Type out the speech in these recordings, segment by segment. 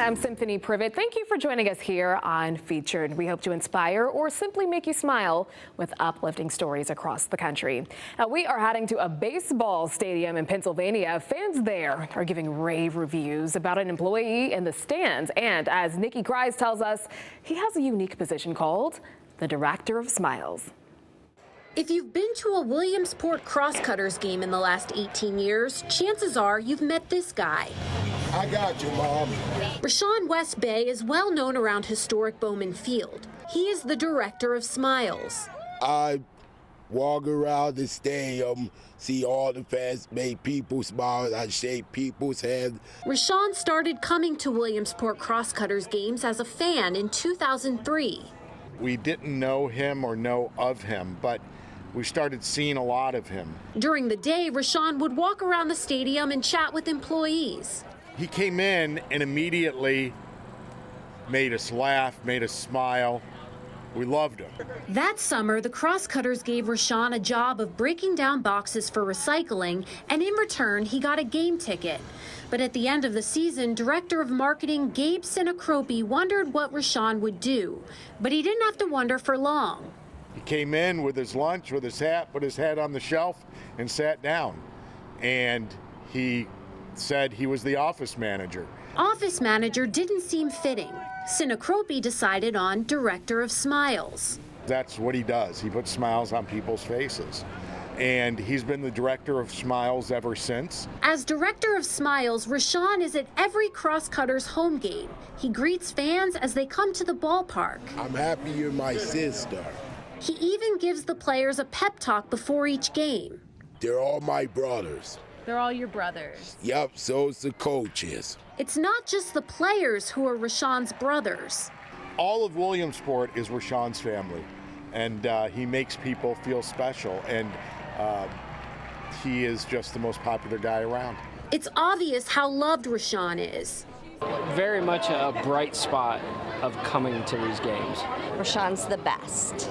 I'm Symphony Privet. Thank you for joining us here on Featured. We hope to inspire or simply make you smile with uplifting stories across the country. Now, we are heading to a baseball stadium in Pennsylvania. Fans there are giving rave reviews about an employee in the stands. And as Nikki Kreiz tells us, he has a unique position called the Director of Smiles. If you've been to a Williamsport Crosscutters game in the last 18 years, chances are you've met this guy. I got you, Mom. Rashawn West Bay is well known around historic Bowman Field. He is the Director of Smiles. I walk around the stadium, see all the fans, make people smile, I shake people's hands. Rashawn started coming to Williamsport Crosscutters games as a fan in 2003. We didn't know him or know of him, but we started seeing a lot of him. During the day, Rashawn would walk around the stadium and chat with employees. He came in and immediately made us laugh, made us smile. We loved him. That summer, the Crosscutters gave Rashawn a job of breaking down boxes for recycling, and in return, he got a game ticket. But at the end of the season, Director of Marketing Gabe Sinacropi wondered what Rashawn would do. But he didn't have to wonder for long. He came in with his lunch, with his hat, put his hat on the shelf, and sat down. And he said he was the office manager. Office manager didn't seem fitting. Sinacropi decided on Director of Smiles. That's what he does. He puts smiles on people's faces. And he's been the Director of Smiles ever since. As Director of Smiles, Rashawn is at every Crosscutters home game. He greets fans as they come to the ballpark. I'm happy you're my sister. He even gives the players a pep talk before each game. They're all my brothers. They're all your brothers. Yep, so's the coaches. It's not just the players who are Rashawn's brothers. All of Williamsport is Rashawn's family, and he makes people feel special, and he is just the most popular guy around. It's obvious how loved Rashawn is. Very much a bright spot of coming to these games. Rashawn's the best.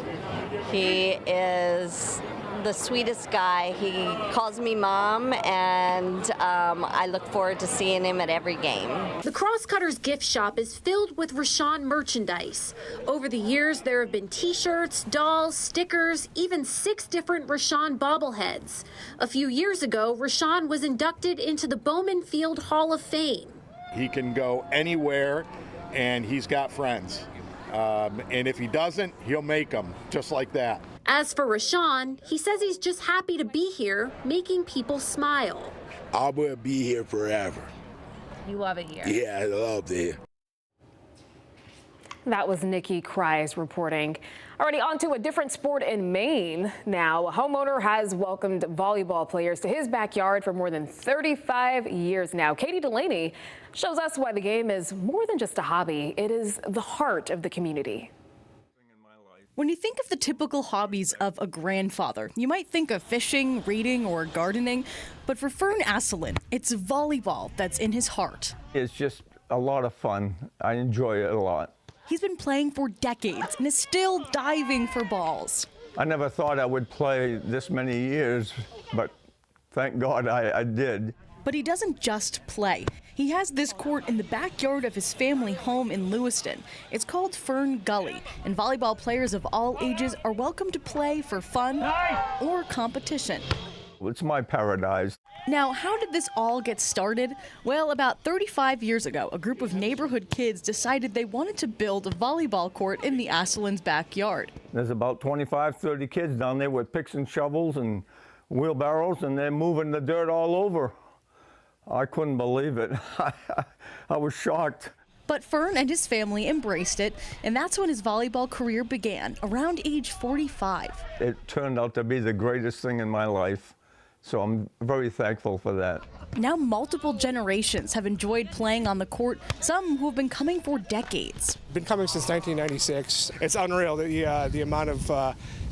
He is the sweetest guy. He calls me Mom, and I look forward to seeing him at every game. The Crosscutters gift shop is filled with Rashawn merchandise. Over the years, there have been t-shirts, dolls, stickers, even 6 different Rashawn bobbleheads. A few years ago, Rashawn was inducted into the Bowman Field Hall of Fame. He can go anywhere, and he's got friends. And if he doesn't, he'll make them, just like that. As for Rashawn, he says he's just happy to be here, making people smile. I'm gonna be here forever. You love it here. Yeah, I love it here. That was Nikki Kreiz reporting. Already on to a different sport in Maine now. A homeowner has welcomed volleyball players to his backyard for more than 35 years now. Katie Delaney shows us why the game is more than just a hobby. It is the heart of the community. When you think of the typical hobbies of a grandfather, you might think of fishing, reading, or gardening. But for Fern Asselin, it's volleyball that's in his heart. It's just a lot of fun. I enjoy it a lot. He's been playing for decades and is still diving for balls. I never thought I would play this many years, but thank God I did. But he doesn't just play. He has this court in the backyard of his family home in Lewiston. It's called Fern Gully, and volleyball players of all ages are welcome to play for fun or competition. It's my paradise. Now, how did this all get started? Well, about 35 years ago, a group of neighborhood kids decided they wanted to build a volleyball court in the Asselins' backyard. There's about 25, 30 kids down there with picks and shovels and wheelbarrows, and they're moving the dirt all over. I couldn't believe it. I was shocked. But Fern and his family embraced it, and that's when his volleyball career began, around age 45. It turned out to be the greatest thing in my life, so I'm very thankful for that. Now multiple generations have enjoyed playing on the court, some who have been coming for decades. Been coming since 1996. It's unreal, the amount of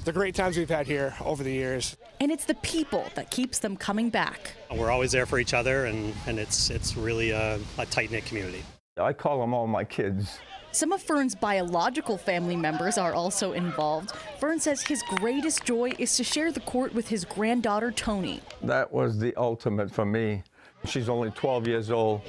the great times we've had here over the years. And it's the people that keeps them coming back. We're always there for each other, and it's really a tight-knit community. I call them all my kids. Some of Fern's biological family members are also involved. Fern says his greatest joy is to share the court with his granddaughter, Toni. That was the ultimate for me. She's only 12 years old,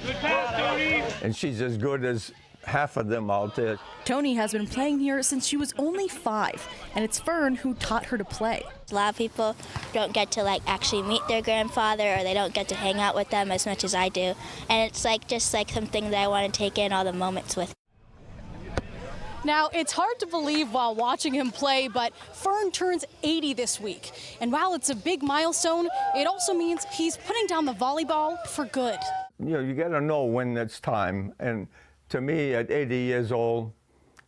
and she's as good as half of them out there. Tony has been playing here since she was only 5, and it's Fern who taught her to play. A lot of people don't get to actually meet their grandfather, or they don't get to hang out with them as much as I do. And it's just something that I want to take in all the moments with. Now, it's hard to believe while watching him play, but Fern turns 80 this week. And while it's a big milestone, it also means he's putting down the volleyball for good. You got to know when it's time. And to me, at 80 years old,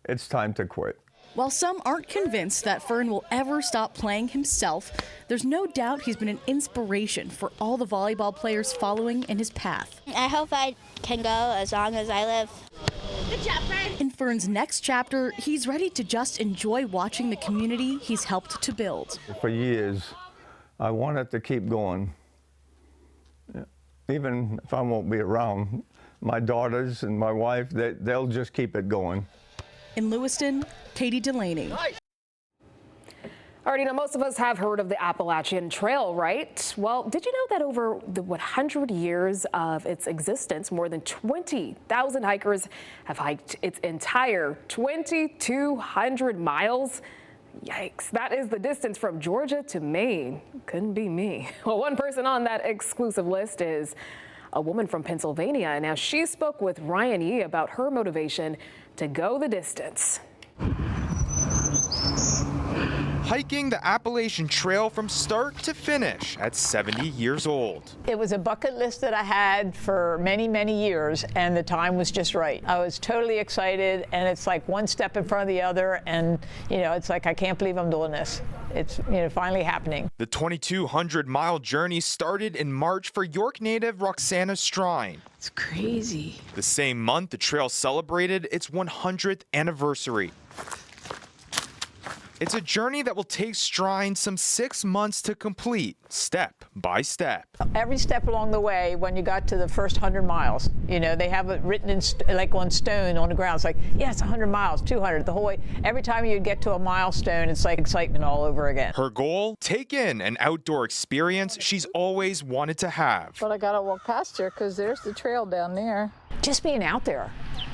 it's time to quit. While some aren't convinced that Fern will ever stop playing himself, there's no doubt he's been an inspiration for all the volleyball players following in his path. I hope I can go as long as I live. Good job, Fern. In Fern's next chapter, he's ready to just enjoy watching the community he's helped to build. For years, I wanted to keep going. Even if I won't be around, my daughters and my wife, they'll just keep it going. In Lewiston, Katie Delaney. All right, most of us have heard of the Appalachian Trail, right? Well, did you know that over the 100 years of its existence, more than 20,000 hikers have hiked its entire 2,200 miles? Yikes, that is the distance from Georgia to Maine. Couldn't be me. Well, one person on that exclusive list is a woman from Pennsylvania. And now she spoke with Ryan Yee about her motivation to go the distance. Hiking the Appalachian Trail from start to finish at 70 years old. It was a bucket list that I had for many, many years, and the time was just right. I was totally excited, and it's like one step in front of the other, and it's like I can't believe I'm doing this. It's finally happening. The 2,200-mile journey started in March for York native Roxana Strine. It's crazy. The same month, the trail celebrated its 100th anniversary. It's a journey that will take Strine some 6 months to complete, step by step. Every step along the way, when you got to the first 100 miles, they have it written in on stone on the ground. It's like, yeah, it's 100 miles, 200, the whole way. Every time you get to a milestone, it's like excitement all over again. Her goal, take in an outdoor experience she's always wanted to have. But I gotta walk past her because there's the trail down there. Just being out there.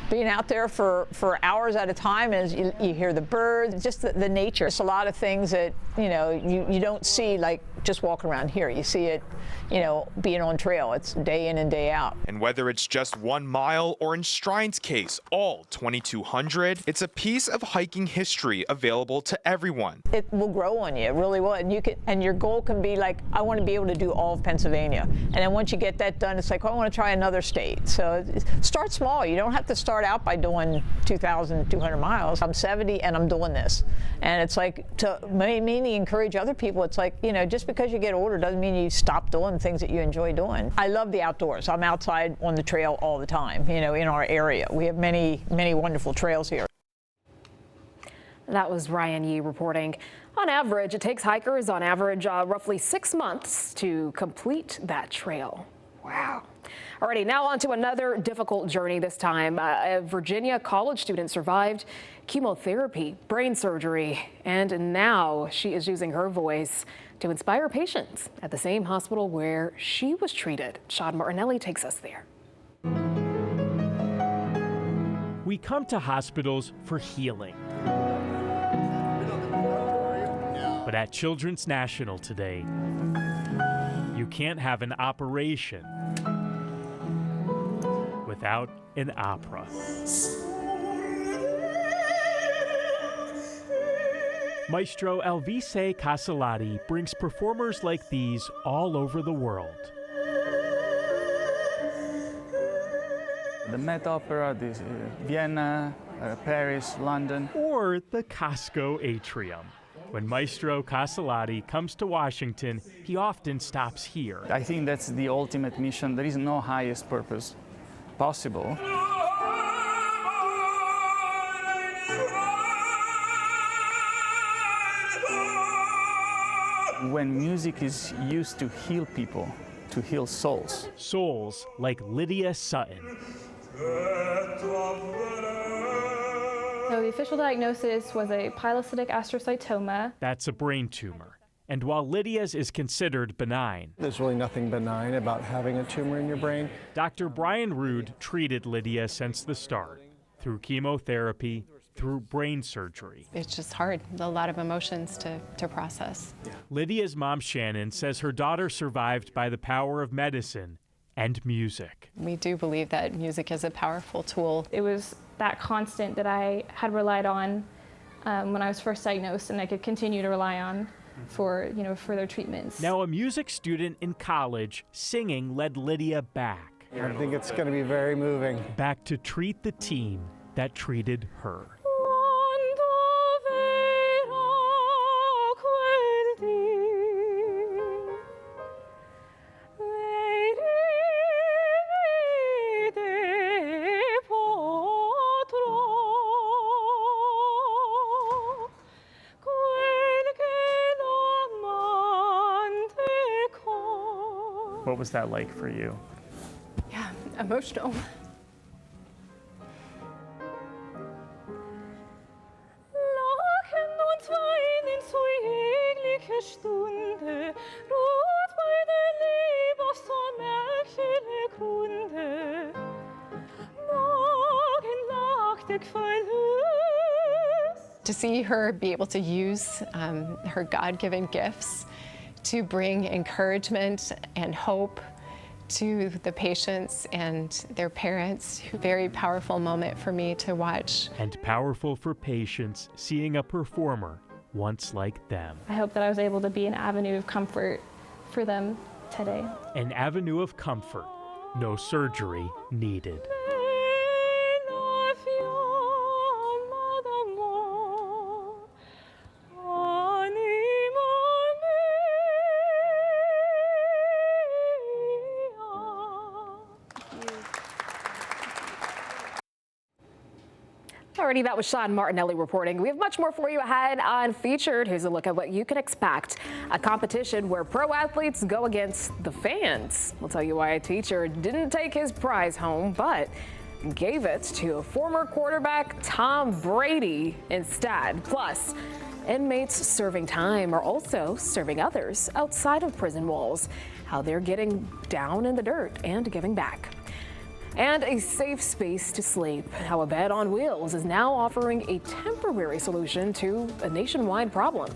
Being out there for hours at a time as you hear the birds, just the nature. It's a lot of things that, you don't see just walking around here. You see it, being on trail. It's day in and day out. And whether it's just 1 mile or in Strine's case, all 2,200, it's a piece of hiking history available to everyone. It will grow on you, it really will. And your goal can be I want to be able to do all of Pennsylvania. And then once you get that done, it's like, I want to try another state. So start small. You don't have to start out by doing 2,200 miles. I'm 70 and I'm doing this. And it's to mainly encourage other people. It's just because you get older doesn't mean you stop doing things that you enjoy doing. I love the outdoors. I'm outside on the trail all the time, in our area. We have many, many wonderful trails here. That was Ryan Yee reporting. On average, it takes hikers roughly 6 months to complete that trail. Wow. Alrighty, now on to another difficult journey this time. A Virginia college student survived chemotherapy, brain surgery, and now she is using her voice to inspire patients at the same hospital where she was treated. Sean Martinelli takes us there. We come to hospitals for healing. But at Children's National today, you can't have an operation without an opera. Maestro Elvise Casalati brings performers like these all over the world. The Met Opera, Vienna, Paris, London. Or the Costco Atrium. When Maestro Casalati comes to Washington, he often stops here. I think that's the ultimate mission. There is no highest purpose possible. When music is used to heal people, to heal souls. Souls like Lydia Sutton. So the official diagnosis was a pilocytic astrocytoma. That's a brain tumor. And while Lydia's is considered benign, there's really nothing benign about having a tumor in your brain. Dr. Brian Rood treated Lydia since the start, through chemotherapy, through brain surgery. It's just hard, a lot of emotions to process. Lydia's mom, Shannon, says her daughter survived by the power of medicine and music. We do believe that music is a powerful tool. It was that constant that I had relied on when I was first diagnosed, and I could continue to rely on for further treatments. Now a music student in college, singing led Lydia back. I think it's going to be very moving. Back to treat the team that treated her. What was that like for you? Yeah, emotional. To see her be able to use her God-given gifts to bring encouragement and hope to the patients and their parents. Very powerful moment for me to watch. And powerful for patients seeing a performer once like them. I hope that I was able to be an avenue of comfort for them today. An avenue of comfort, no surgery needed. Alrighty, that was Sean Martinelli reporting. We have much more for you ahead on Featured. Here's a look at what you can expect. A competition where pro athletes go against the fans. We'll tell you why a teacher didn't take his prize home, but gave it to former quarterback Tom Brady instead. Plus, inmates serving time are also serving others outside of prison walls. How they're getting down in the dirt and giving back. And a safe space to sleep. How a bed on wheels is now offering a temporary solution to a nationwide problem.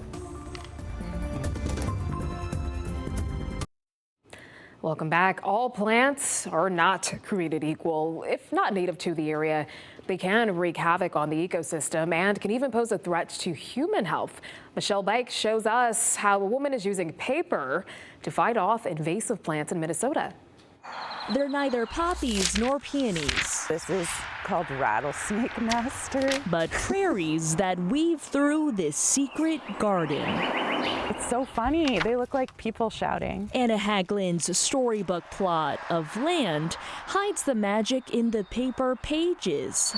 Welcome back. All plants are not created equal. If not native to the area, they can wreak havoc on the ecosystem and can even pose a threat to human health. Michelle Bike shows us how a woman is using paper to fight off invasive plants in Minnesota. They're neither poppies nor peonies. This is called Rattlesnake Master. But prairies that weave through this secret garden. It's so funny. They look like people shouting. Anna Haglund's storybook plot of land hides the magic in the paper pages.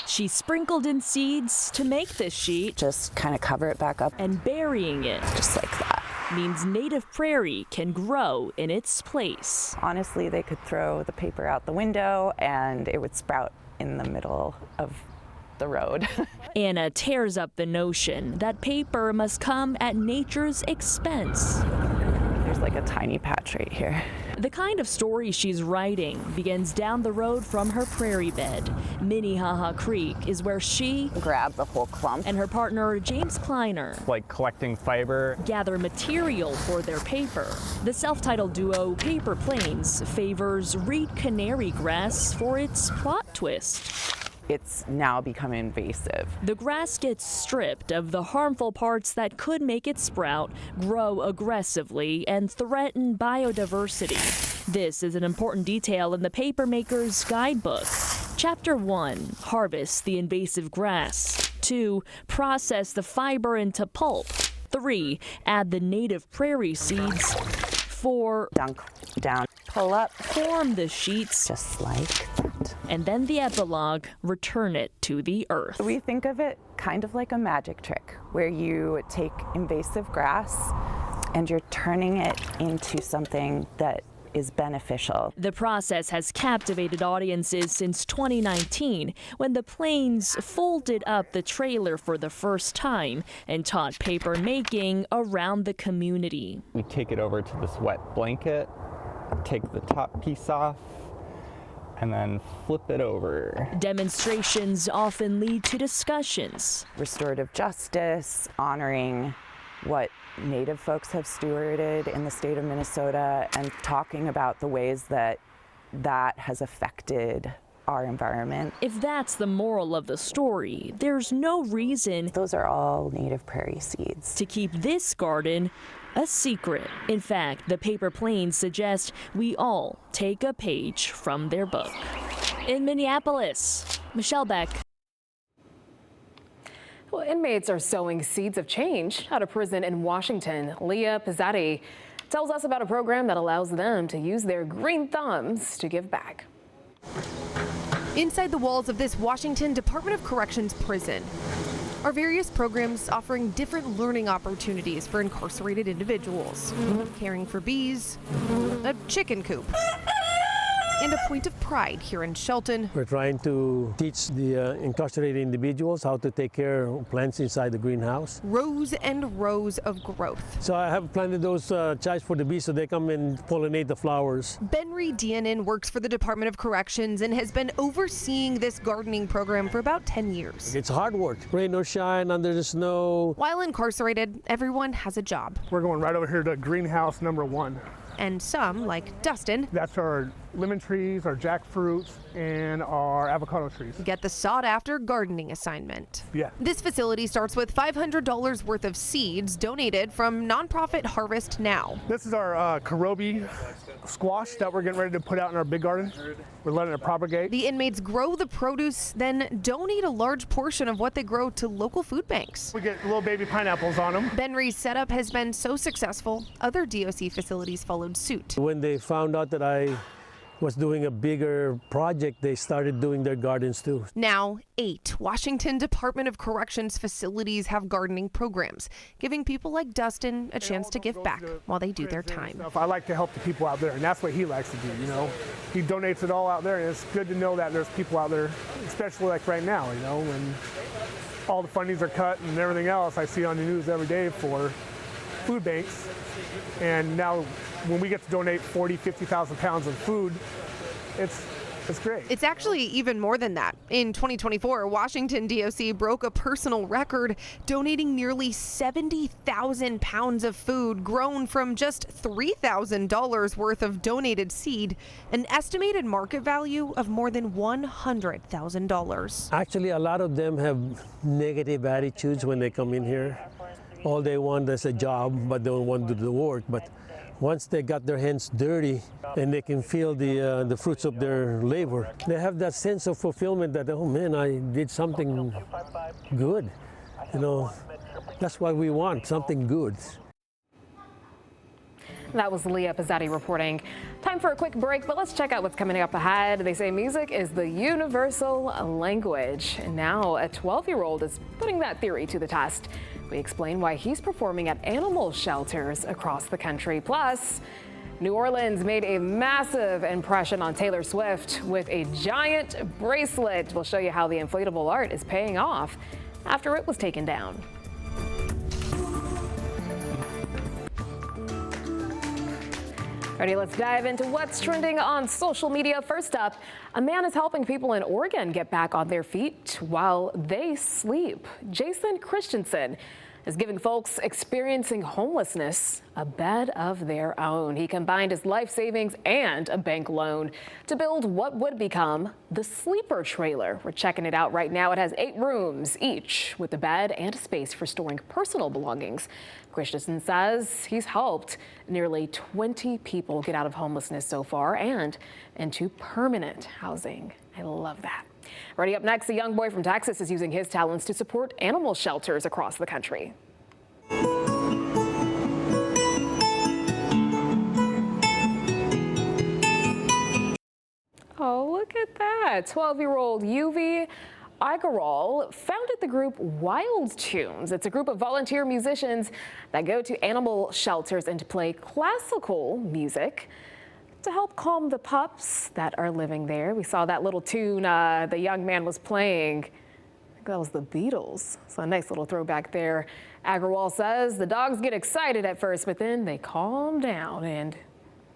She sprinkled in seeds to make this sheet. Just kind of cover it back up. And burying it. Just like that. Means native prairie can grow in its place. Honestly, they could throw the paper out the window and it would sprout in the middle of the road. Anna tears up the notion that paper must come at nature's expense. There's like a tiny patch right here. The kind of story she's writing begins down the road from her prairie bed. Minnehaha Creek is where she grabbed the whole clump and her partner James Kleiner, like collecting fiber, gather material for their paper. The self-titled duo Paper Planes favors reed canary grass for its plot twist. It's now become invasive. The grass gets stripped of the harmful parts that could make it sprout, grow aggressively, and threaten biodiversity. This is an important detail in the papermaker's guidebook. Chapter 1, harvest the invasive grass. 2, process the fiber into pulp. 3, add the native prairie seeds. 4, dunk down, pull up, form the sheets just like that. And then the epilogue, return it to the earth. We think of it kind of like a magic trick where you take invasive grass and you're turning it into something that is beneficial. The process has captivated audiences since 2019 when the Plains folded up the trailer for the first time and taught paper making around the community. We take it over to this wet blanket, take the top piece off, and then flip it over. Demonstrations often lead to discussions. Restorative justice, honoring what Native folks have stewarded in the state of Minnesota, and talking about the ways that that has affected our environment. If that's the moral of the story, there's no reason those are all native prairie seeds to keep this garden a secret. In fact, the Paper Plains suggest we all take a page from their book. In Minneapolis, Michelle Beck. Well, inmates are sowing seeds of change out of prison in Washington. Leah Pizzatti tells us about a program that allows them to use their green thumbs to give back. Inside the walls of this Washington Department of Corrections prison are various programs offering different learning opportunities for incarcerated individuals. Caring for bees, a chicken coop, and a point of pride here in Shelton. We're trying to teach the incarcerated individuals how to take care of plants inside the greenhouse. Rows and rows of growth. So I have planted those chives for the bees so they come and pollinate the flowers. Benry Dianen works for the Department of Corrections and has been overseeing this gardening program for about 10 years. It's hard work, rain or shine, under the snow. While incarcerated, everyone has a job. We're going right over here to greenhouse number 1. And some, like Dustin, that's our lemon trees, our jackfruits, and our avocado trees. Get the sought-after gardening assignment. Yeah. This facility starts with $500 worth of seeds donated from nonprofit Harvest Now. This is our Karobi squash that we're getting ready to put out in our big garden. We're letting it propagate. The inmates grow the produce, then donate a large portion of what they grow to local food banks. We get little baby pineapples on them. Benry's setup has been so successful, other DOC facilities followed suit. When they found out that I was doing a bigger project, they started doing their gardens too. Now, 8 Washington Department of Corrections facilities have gardening programs, giving people like Dustin a chance to give back while they do their time. I like to help the people out there, and that's what he likes to do, you know. He donates it all out there, and it's good to know that there's people out there, especially like right now, you know, when all the fundings are cut and everything else I see on the news every day for food banks. And now when we get to donate 40, 50,000 pounds of food, it's great. It's actually even more than that. In 2024, Washington DOC broke a personal record, donating nearly 70,000 pounds of food grown from just $3,000 worth of donated seed, an estimated market value of more than $100,000. Actually, a lot of them have negative attitudes when they come in here. All they want is a job, but they don't want to do the work. But once they got their hands dirty and they can feel the fruits of their labor, they have that sense of fulfillment that, oh man, I did something good. You know, that's what we want, something good. That was Leah Pizzatti reporting. Time for a quick break, but let's check out what's coming up ahead. They say music is the universal language. And now a 12-year-old is putting that theory to the test. We explain why he's performing at animal shelters across the country. Plus, New Orleans made a massive impression on Taylor Swift with a giant bracelet. We'll show you how the inflatable art is paying off after it was taken down. Alrighty, let's dive into what's trending on social media. First up, a man is helping people in Oregon get back on their feet while they sleep. Jason Christensen is giving folks experiencing homelessness a bed of their own. He combined his life savings and a bank loan to build what would become the sleeper trailer. We're checking it out right now. It has 8 rooms each with a bed and a space for storing personal belongings. Christensen says he's helped nearly 20 people get out of homelessness so far and into permanent housing. I love that. Ready up next, a young boy from Texas is using his talents to support animal shelters across the country. Oh, look at that. 12-year-old Yuvi Igaral founded the group Wild Tunes. It's a group of volunteer musicians that go to animal shelters and to play classical music to help calm the pups that are living there. We saw that little tune the young man was playing. I think that was the Beatles. So a nice little throwback there. Agrawal says the dogs get excited at first, but then they calm down and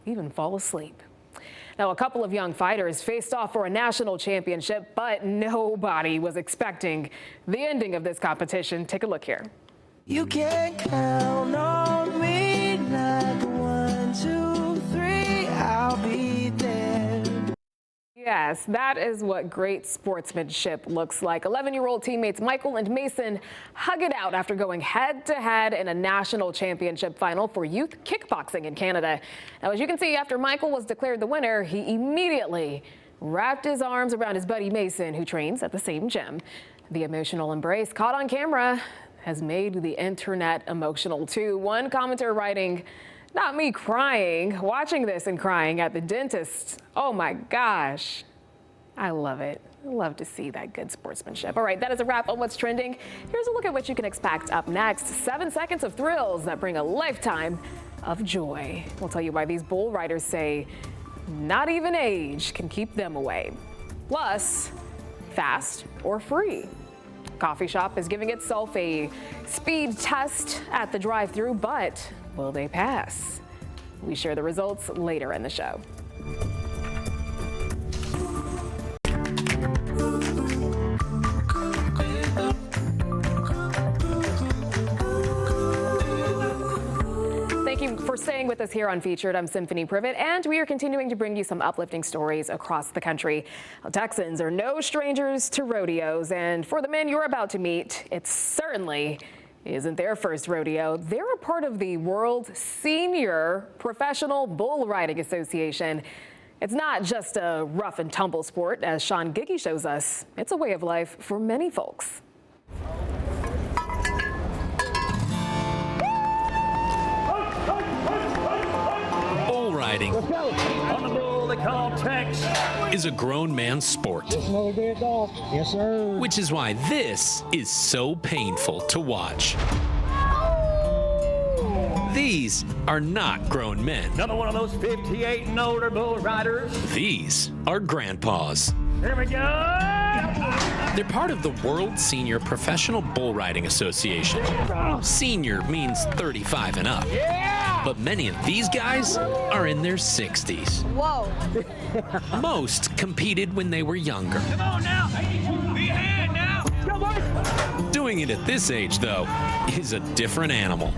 even fall asleep. Now, a couple of young fighters faced off for a national championship, but nobody was expecting the ending of this competition. Take a look here. You can count on me like 1, 2, 3, I'll be there. Yes, that is what great sportsmanship looks like. 11-year-old teammates Michael and Mason hug it out after going head-to-head in a national championship final for youth kickboxing in Canada. Now, as you can see, after Michael was declared the winner, he immediately wrapped his arms around his buddy Mason, who trains at the same gym. The emotional embrace caught on camera has made the internet emotional too. One commenter writing, "Not me crying, watching this and crying at the dentist. Oh my gosh." I love it. I love to see that good sportsmanship. All right, that is a wrap on what's trending. Here's a look at what you can expect up next. 7 seconds of thrills that bring a lifetime of joy. We'll tell you why these bull riders say not even age can keep them away. Plus, fast or free. Coffee shop is giving itself a speed test at the drive-thru, but will they pass? We share the results later in the show. Thank you for staying with us here on Featured. I'm Symphony Privet, and we are continuing to bring you some uplifting stories across the country. Well, Texans are no strangers to rodeos, and for the men you're about to meet, it certainly isn't their first rodeo. They're a part of the World Senior Professional Bull Riding Association. It's not just a rough and tumble sport, as Sean Giggy shows us. It's a way of life for many folks. Bull riding on the bull they call Tex is a grown man's sport. Yes, sir. Which is why this is so painful to watch. These are not grown men. Another one of those 58 and older bull riders. These are grandpas. Here we go. They're part of the World Senior Professional Bull Riding Association. Senior means 35 and up. But many of these guys are in their 60s. Whoa. Most competed when they were younger. Come on now. Be ahead now. Go, boys. Doing it at this age, though, is a different animal.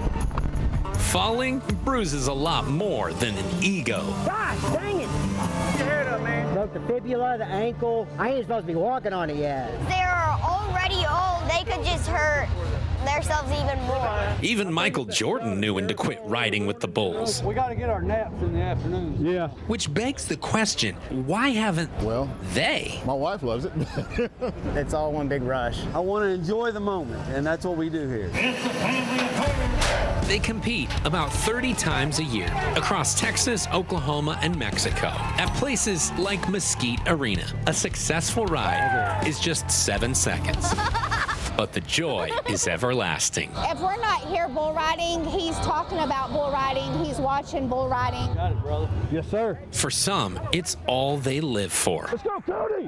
Falling bruises a lot more than an ego. Gosh, dang it! Get your head up, man. Broke the fibula, the ankle. I ain't supposed to be walking on it yet. They're already old. They could just hurt themselves even more. Even Michael Jordan knew when to quit riding with the bulls. We got to get our naps in the afternoon. Yeah. Which begs the question, why haven't they? My wife loves it. It's all one big rush. I want to enjoy the moment, and that's what we do here. They compete about 30 times a year across Texas, Oklahoma, and Mexico at places like Mesquite Arena. A successful ride is just 7 seconds. But the joy is everlasting. If we're not here bull riding, he's talking about bull riding. He's watching bull riding. Got it, brother. Yes, sir. For some, it's all they live for. Let's go, Cody.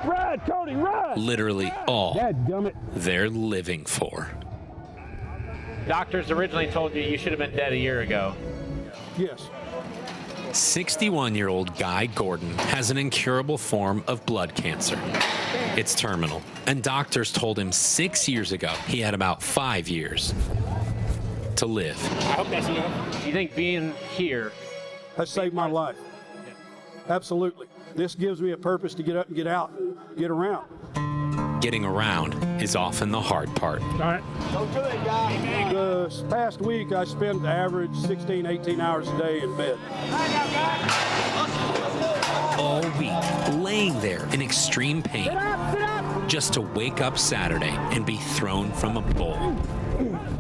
Ride, Cody, ride. Literally all Dadgummit. they're living for. Doctors originally told you should have been dead a year ago. Yes. 61-year-old Guy Gordon has an incurable form of blood cancer. It's terminal, and doctors told him 6 years ago he had about 5 years to live. I hope that's enough. You think being here That saved my life. Absolutely. This gives me a purpose to get up and get out, get around. Getting around is often the hard part. All right. Don't do it, guys. This past week, I spent average 16, 18 hours a day in bed. All week, laying there in extreme pain, just to wake up Saturday and be thrown from a bull.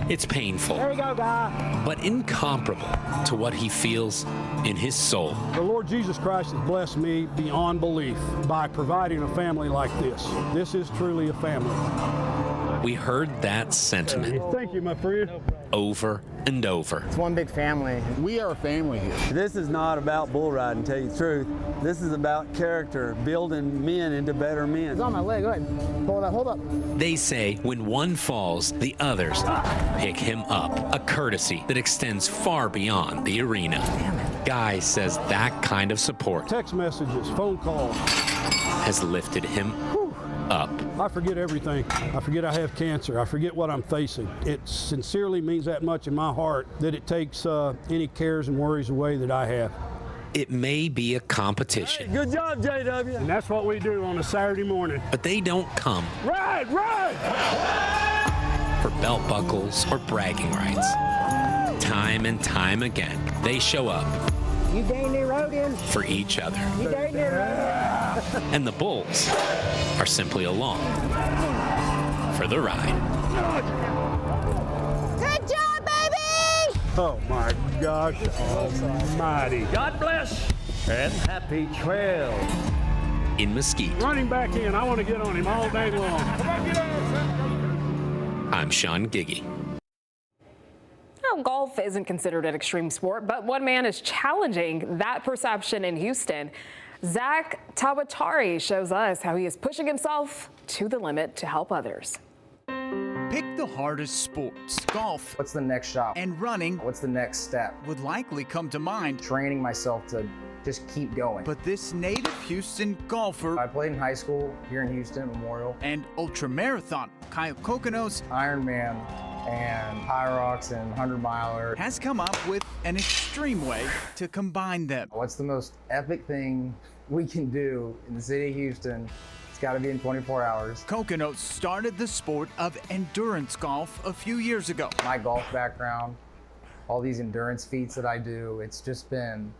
It's painful, There you go, guy. but incomparable to what he feels in his soul. The Lord Jesus Christ has blessed me beyond belief by providing a family like this. This is truly a family. We heard that sentiment. Thank you, my friend. over and over. It's one big family. We are a family here. This is not about bull riding, to tell you the truth. This is about character, building men into better men. It's on my leg. Go ahead. Hold up, hold up. They say when one falls, the others pick him up, a courtesy that extends far beyond the arena. Guy says that kind of support, Text messages, phone calls. has lifted him up. I forget everything. I forget I have cancer. I forget what I'm facing. It sincerely means that much in my heart that it takes any cares and worries away that I have. It may be a competition. Hey, good job, JW. And that's what we do on a Saturday morning. But they don't come Ride! for belt buckles or bragging rights. Time and time again, they show up You dang near rode in. for each other. You dang near rode in. And the bulls are simply along for the ride. Good job, baby! Oh my gosh almighty. God bless and happy trail. In Mesquite, Running back in. I want to get on him all day long. I'm Sean Giggy. Now, golf isn't considered an extreme sport, but one man is challenging that perception in Houston. Zach Tawatari shows us how he is pushing himself to the limit to help others. Pick the hardest sports. Golf. What's the next shot? And running. What's the next step? Would likely come to mind. Training myself to just keep going. But this native Houston golfer. I played in high school here in Houston, Memorial. And ultramarathon. Kyle Kokonos. Ironman and Hyrox and 100 miler. Has come up with an extreme way to combine them. What's the most epic thing we can do in the city of Houston? It's got to be in 24 hours. Kokonos started the sport of endurance golf a few years ago. My golf background, all these endurance feats that I do, it's just kind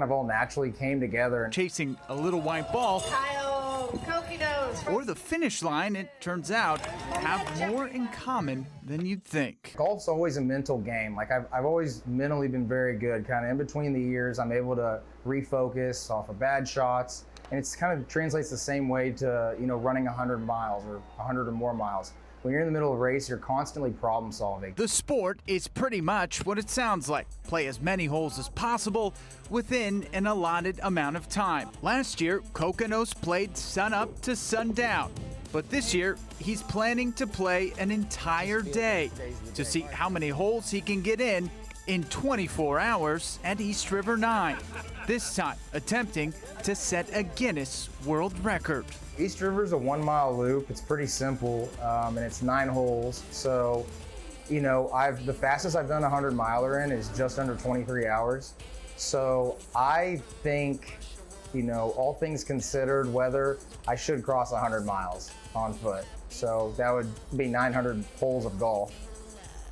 of all naturally came together. Chasing a little white ball. Kyle, Kokonos. Or the finish line, it turns out, have more in common than you'd think. Golf's always a mental game. Like I've always mentally been very good. Kind of in between the years, I'm able to refocus off of bad shots. And it's kind of translates the same way to, running 100 miles or 100 or more miles. When you're in the middle of a race, you're constantly problem solving. The sport is pretty much what it sounds like. Play as many holes as possible within an allotted amount of time. Last year, Kokonos played sun up to sundown. But this year, he's planning to play an entire day to see how many holes he can get in 24 hours at East River 9. This time, attempting to set a Guinness World Record. East River's a 1 mile loop. It's pretty simple, and it's 9 holes. So, the fastest I've done a 100 miler in is just under 23 hours. So I think, all things considered, whether I should cross 100 miles on foot. So that would be 900 holes of golf.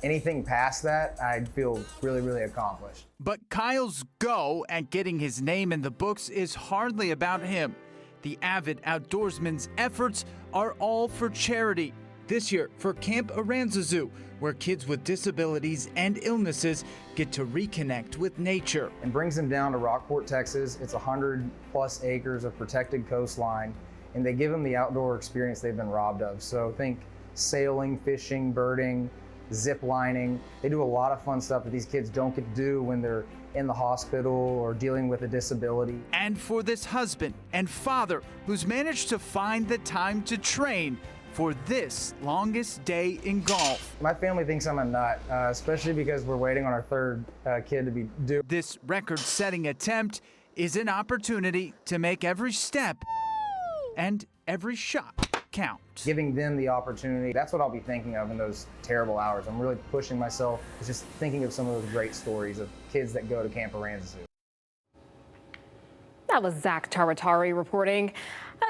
Anything past that, I'd feel really, really accomplished. But Kyle's go at getting his name in the books is hardly about him. The avid outdoorsman's efforts are all for charity. This year for Camp Aranzazu, where kids with disabilities and illnesses get to reconnect with nature. And brings them down to Rockport, Texas. It's 100+ acres of protected coastline, and they give them the outdoor experience they've been robbed of. So think sailing, fishing, birding, zip lining. They do a lot of fun stuff that these kids don't get to do when they're in the hospital or dealing with a disability. And for this husband and father who's managed to find the time to train for this longest day in golf. My family thinks I'm a nut, especially because we're waiting on our third kid to be due. This record-setting attempt is an opportunity to make every step and every shot count. Giving them the opportunity, that's what I'll be thinking of in those terrible hours. I'm really pushing myself, just thinking of some of those great stories of kids that go to Camp Aranzazu. That was Zach Taratari reporting.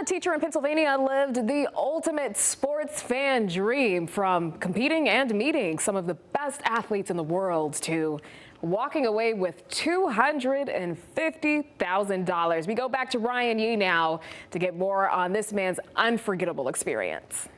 A teacher in Pennsylvania lived the ultimate sports fan dream, from competing and meeting some of the best athletes in the world to walking away with $250,000. We go back to Ryan Yee now to get more on this man's unforgettable experience.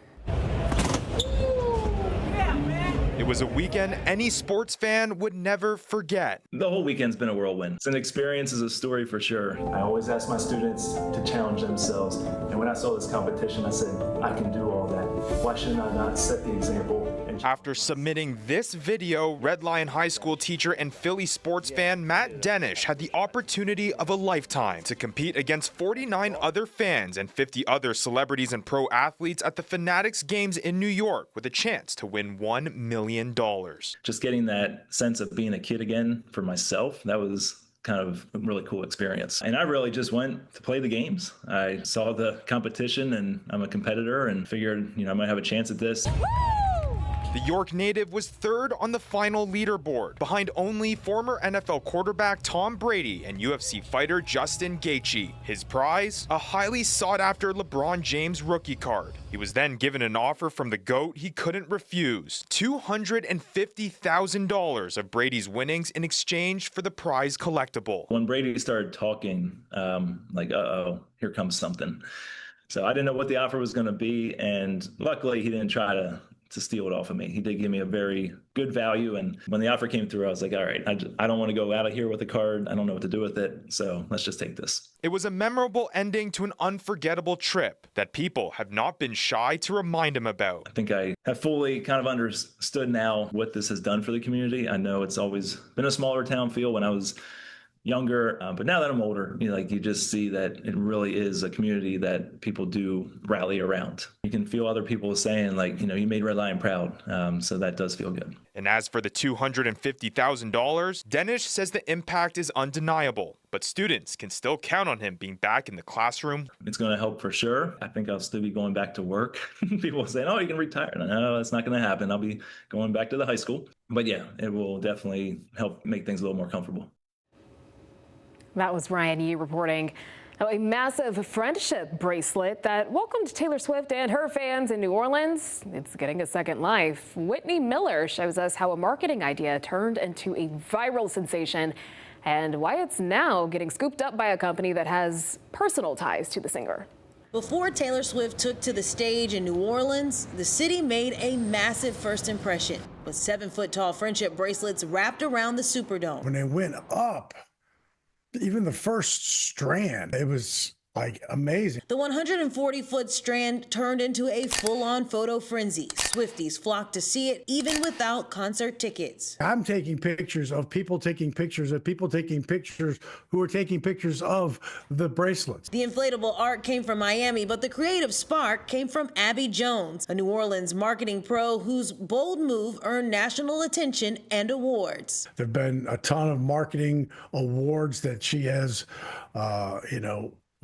It was a weekend any sports fan would never forget. The whole weekend's been a whirlwind. It's an experience, is a story for sure. I always ask my students to challenge themselves. And when I saw this competition, I said, I can do all that. Why shouldn't I not set the example After submitting this video, Red Lion High School teacher and Philly sports fan Matt Denish had the opportunity of a lifetime to compete against 49 other fans and 50 other celebrities and pro athletes at the Fanatics Games in New York with a chance to win $1 million. Just getting that sense of being a kid again for myself, that was kind of a really cool experience. And I really just went to play the games. I saw the competition and I'm a competitor and figured, I might have a chance at this. The York native was third on the final leaderboard, behind only former NFL quarterback Tom Brady and UFC fighter Justin Gaethje. His prize? A highly sought-after LeBron James rookie card. He was then given an offer from the GOAT he couldn't refuse, $250,000 of Brady's winnings in exchange for the prize collectible. When Brady started talking, like, uh-oh, here comes something. So I didn't know what the offer was going to be, and luckily he didn't try to steal it off of me. He did give me a very good value, and when the offer came through, I was like, all right, I don't want to go out of here with a card. I don't know what to do with it, so let's just take this. It was a memorable ending to an unforgettable trip that people have not been shy to remind him about. I think I have fully kind of understood now what this has done for the community. I know it's always been a smaller town feel when I was younger, but now that I'm older, you just see that it really is a community that people do rally around. You can feel other people saying, you made Red Lion proud, so that does feel good. And as for the $250,000, Denish says the impact is undeniable, but students can still count on him being back in the classroom. It's going to help for sure. I think I'll still be going back to work. People saying, oh, you can retire. No, that's not going to happen. I'll be going back to the high school. But yeah, it will definitely help make things a little more comfortable. That was Ryan Yee reporting. A massive friendship bracelet that welcomed Taylor Swift and her fans in New Orleans. It's getting a second life. Whitney Miller shows us how a marketing idea turned into a viral sensation and why it's now getting scooped up by a company that has personal ties to the singer. Before Taylor Swift took to the stage in New Orleans, the city made a massive first impression with 7-foot-tall friendship bracelets wrapped around the Superdome. When they went up, even the first strand, it was amazing. The 140-foot strand turned into a full-on photo frenzy. Swifties flocked to see it even without concert tickets. I'm taking pictures of people taking pictures of people taking pictures who are taking pictures of the bracelets. The inflatable art came from Miami, but the creative spark came from Abby Jones, a New Orleans marketing pro whose bold move earned national attention and awards. There have been a ton of marketing awards that she has,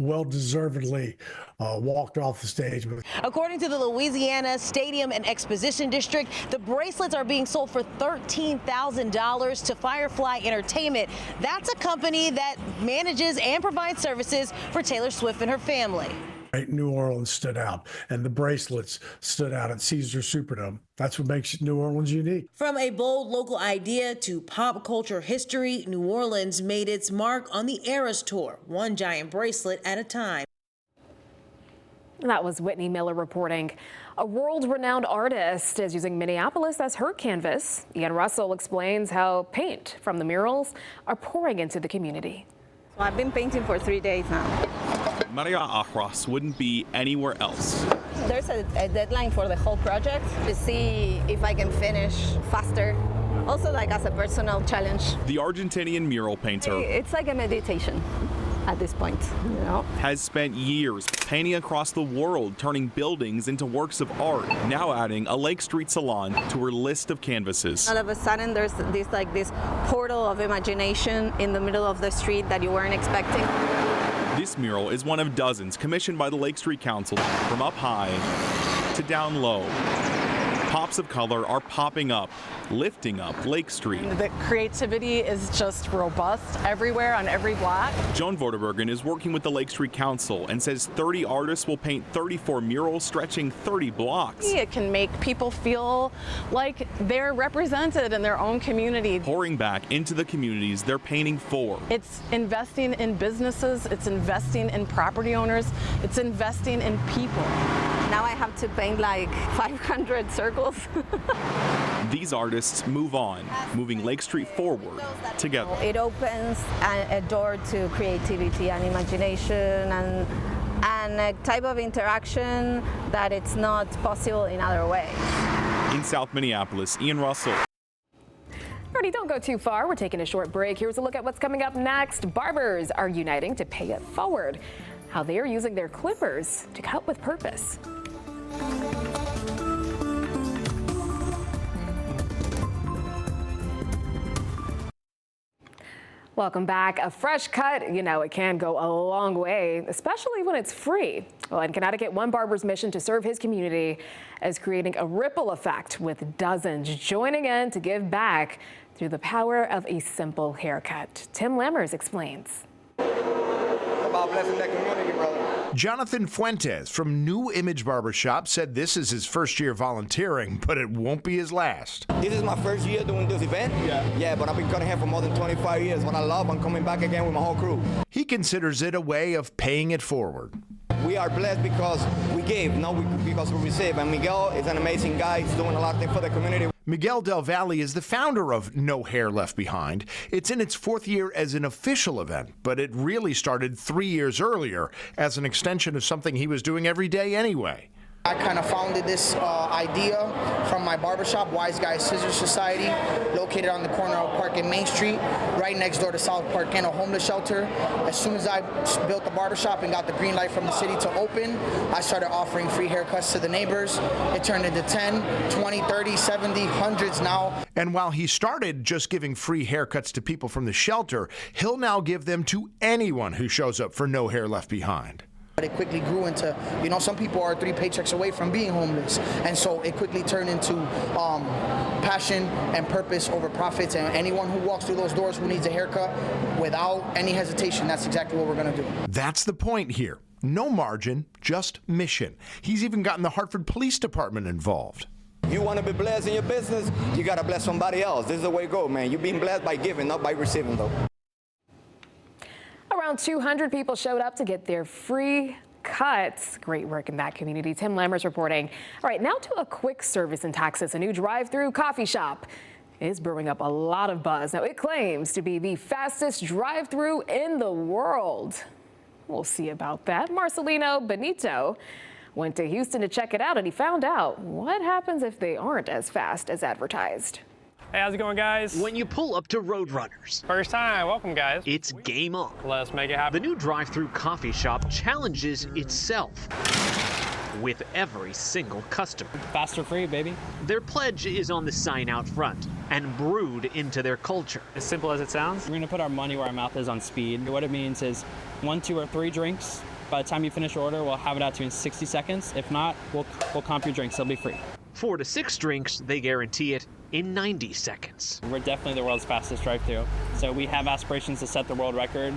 well-deservedly walked off the stage with. According to the Louisiana Stadium and Exposition District, the bracelets are being sold for $13,000 to Firefly Entertainment. That's a company that manages and provides services for Taylor Swift and her family. New Orleans stood out, and the bracelets stood out at Caesars Superdome. That's what makes New Orleans unique. From a bold local idea to pop culture history, New Orleans made its mark on the Eras Tour, one giant bracelet at a time. That was Whitney Miller reporting. A world-renowned artist is using Minneapolis as her canvas. Ian Russell explains how paint from the murals are pouring into the community. So I've been painting for 3 days now. Maria Arras wouldn't be anywhere else. There's a deadline for the whole project to see if I can finish faster. Also, as a personal challenge. The Argentinian mural painter. It's like a meditation at this point, has spent years painting across the world, turning buildings into works of art, now adding a Lake Street salon to her list of canvases. All of a sudden, there's this portal of imagination in the middle of the street that you weren't expecting. This mural is one of dozens commissioned by the Lake Street Council from up high to down low. Pops of color are popping up, lifting up Lake Street. The creativity is just robust everywhere on every block. Joan Vorderbergen is working with the Lake Street Council and says 30 artists will paint 34 murals stretching 30 blocks. It can make people feel like they're represented in their own community. Pouring back into the communities they're painting for. It's investing in businesses, it's investing in property owners, it's investing in people. Now I have to paint 500 circles. These artists move on, moving Lake Street forward together. It opens a door to creativity and imagination and a type of interaction that it's not possible in other ways. In South Minneapolis, Ian Russell. Alrighty, don't go too far. We're taking a short break. Here's a look at what's coming up next. Barbers are uniting to pay it forward. How they are using their clippers to cut with purpose. Welcome back. A fresh cut, you know, it can go a long way, especially when it's free. Well, in Connecticut, one barber's mission to serve his community is creating a ripple effect with dozens joining in to give back through the power of a simple haircut. Tim Lammers explains. About blessing that community, brother. Jonathan Fuentes from New Image Barbershop said this is his first year volunteering, but it won't be his last. This is my first year doing this event. Yeah, but I've been cutting hair for more than 25 years. What I love, I'm coming back again with my whole crew. He considers it a way of paying it forward. We are blessed because we gave, not because we received. And Miguel is an amazing guy. He's doing a lot of things for the community. Miguel Del Valle is the founder of No Hair Left Behind. It's in its 4th year as an official event, but it really started 3 years earlier as an extension of something he was doing every day anyway. I kind of founded this idea from my barbershop, Wise Guys Scissor Society, located on the corner of Park and Main Street, right next door to South Park and a homeless shelter. As soon as I built the barbershop and got the green light from the city to open, I started offering free haircuts to the neighbors. It turned into 10, 20, 30, 70, hundreds now. And while he started just giving free haircuts to people from the shelter, he'll now give them to anyone who shows up for No Hair Left Behind. But it quickly grew into, you know, some people are 3 paychecks away from being homeless. And so it quickly turned into passion and purpose over profits. And anyone who walks through those doors who needs a haircut, without any hesitation, that's exactly what we're going to do. That's the point here. No margin, just mission. He's even gotten the Hartford Police Department involved. You want to be blessed in your business, you got to bless somebody else. This is the way to go, man. You're being blessed by giving, not by receiving, though. Around 200 people showed up to get their free cuts. Great work in that community. Tim Lammers reporting. All right, now to a quick service in Texas. A new drive-through coffee shop is brewing up a lot of buzz. Now, it claims to be the fastest drive-through in the world. We'll see about that. Marcelino Benito went to Houston to check it out, and he found out what happens if they aren't as fast as advertised. Hey, how's it going, guys? When you pull up to Roadrunners. First time, welcome, guys. It's game on. Let's make it happen. The new drive-through coffee shop challenges itself with every single customer. Faster free, baby. Their pledge is on the sign out front and brewed into their culture. As simple as it sounds, we're going to put our money where our mouth is on speed. What it means is 1, 2, or 3 drinks. By the time you finish your order, we'll have it out to you in 60 seconds. If not, we'll comp your drinks. They'll be free. 4 to 6 drinks, they guarantee it in 90 seconds. We're definitely the world's fastest drive-thru, so we have aspirations to set the world record.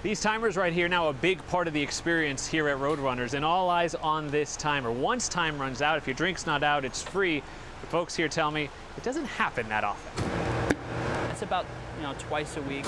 These timers right here now a big part of the experience here at Roadrunners, and all eyes on this timer. Once time runs out, if your drink's not out, it's free. The folks here tell me it doesn't happen that often. It's about, twice a week.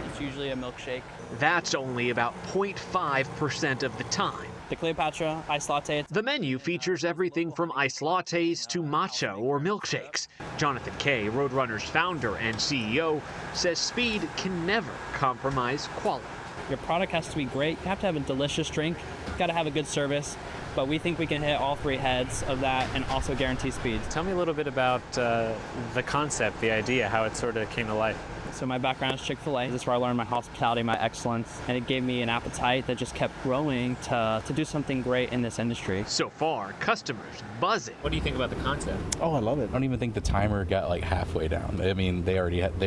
It's usually a milkshake. That's only about 0.5% of the time. The Cleopatra iced latte. The menu features everything from iced lattes to matcha or milkshakes. Jonathan Kay, Roadrunners founder and CEO, says speed can never compromise quality. Your product has to be great. You have to have a delicious drink. You've got to have a good service. But we think we can hit all 3 heads of that and also guarantee speed. Tell me a little bit about the concept, the idea, how it sort of came to life. So my background is Chick-fil-A. This is where I learned my hospitality, my excellence, and it gave me an appetite that just kept growing to do something great in this industry. So far, customers buzzing. What do you think about the concept? Oh, I love it. I don't even think the timer got like halfway down. I mean, they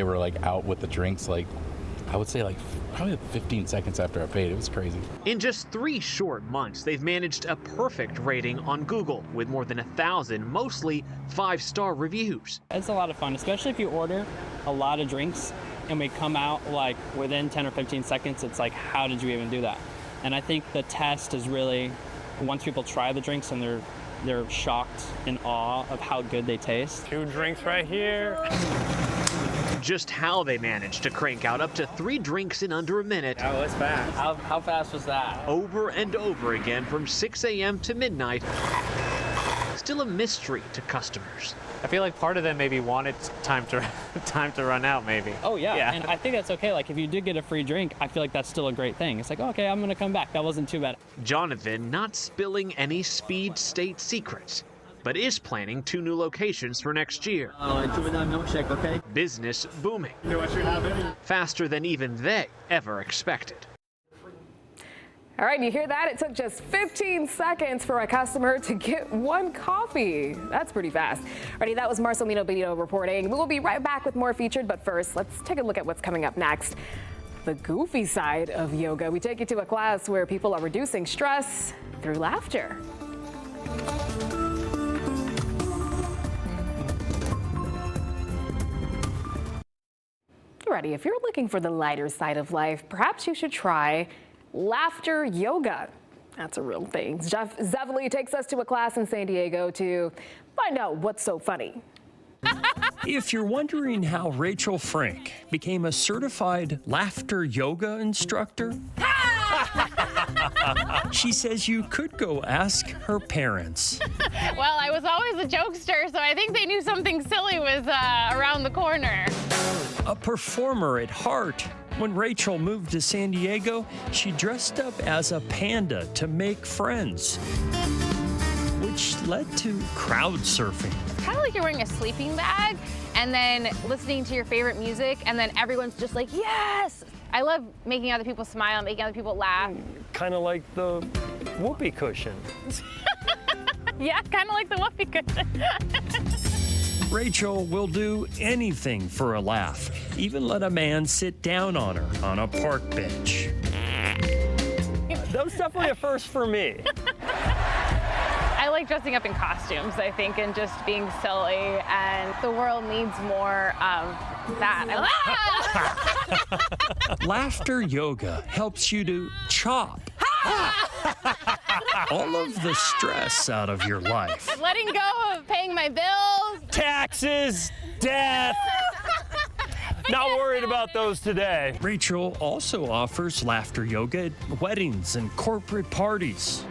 were like out with the drinks like, I would say like probably 15 seconds after I paid. It was crazy. In just 3 short months, they've managed a perfect rating on Google with more than 1,000, mostly 5-star reviews. It's a lot of fun, especially if you order a lot of drinks and we come out like within 10 or 15 seconds. It's like, how did you even do that? And I think the test is really once people try the drinks and they're shocked in awe of how good they taste. 2 drinks right here. Just how they managed to crank out up to 3 drinks in under a minute. Oh, that's fast. How fast was that? Over and over again from 6 a.m. to midnight. Still a mystery to customers. I feel like part of them maybe wanted time to run out, maybe. Oh, yeah. And I think that's okay. Like, if you did get a free drink, I feel like that's still a great thing. It's like, okay, I'm going to come back. That wasn't too bad. Jonathan not spilling any speed state secrets. but is planning 2 new locations for next year. Enjoy that milkshake, okay? Business booming. You know what you're having? Faster than even they ever expected. All right, you hear that? It took just 15 seconds for a customer to get 1 coffee. That's pretty fast. Alrighty, that was Marcelino Benito reporting. We will be right back with more Featured, but first, let's take a look at what's coming up next. The goofy side of yoga. We take you to a class where people are reducing stress through laughter. Alrighty, if you're looking for the lighter side of life, perhaps you should try laughter yoga. That's a real thing. Jeff Zevely takes us to a class in San Diego to find out what's so funny. If you're wondering how Rachel Frank became a certified laughter yoga instructor, she says you could go ask her parents. Well, I was always a jokester, so I think they knew something silly was around the corner. A performer at heart. When Rachel moved to San Diego, she dressed up as a panda to make friends, which led to crowd surfing. Kind of like you're wearing a sleeping bag and then listening to your favorite music, and then everyone's just like, yes! I love making other people smile, making other people laugh. Kind of like the whoopee cushion. Yeah, kind of like the whoopee cushion. Rachel will do anything for a laugh, even let a man sit down on her on a park bench. That was definitely a first for me. I like dressing up in costumes, I think, and just being silly, and the world needs more of that. Laughter yoga helps you to chop all of the stress out of your life. Letting go of paying my bills. Taxes, death. Not worried about those today. Rachel also offers laughter yoga at weddings and corporate parties.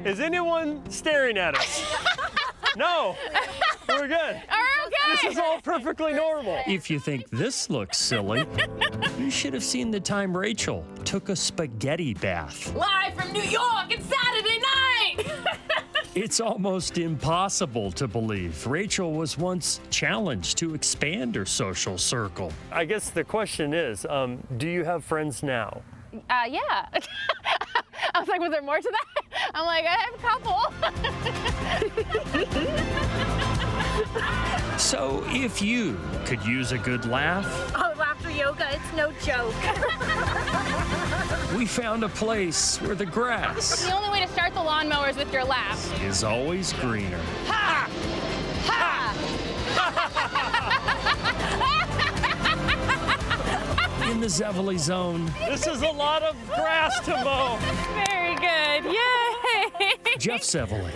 Is anyone staring at us? No, we're good. Okay. This is all perfectly normal. If you think this looks silly, you should have seen the time Rachel took a spaghetti bath. Live from New York, it's Saturday night. It's almost impossible to believe. Rachel was once challenged to expand her social circle. I guess the question is, do you have friends now? Yeah. I was like, was there more to that? I'm like, I have a couple. So if you could use a good laugh. Oh, laughter yoga, it's no joke. We found a place where the grass The only way to start the lawnmower is with your laugh. is always greener. Ha! Ha! In the Zevely zone. This is a lot of grass to mow. Very good. Yay! Jeff Zevely.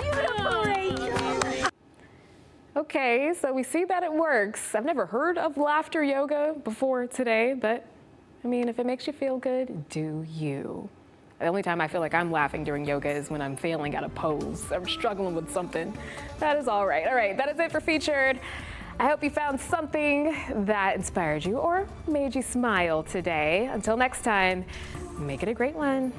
Okay, so we see that it works. I've never heard of laughter yoga before today, but I mean, if it makes you feel good, do you. The only time I feel like I'm laughing during yoga is when I'm failing at a pose. I'm struggling with something. That is all right. All right, that is it for Featured. I hope you found something that inspired you or made you smile today. Until next time, make it a great one.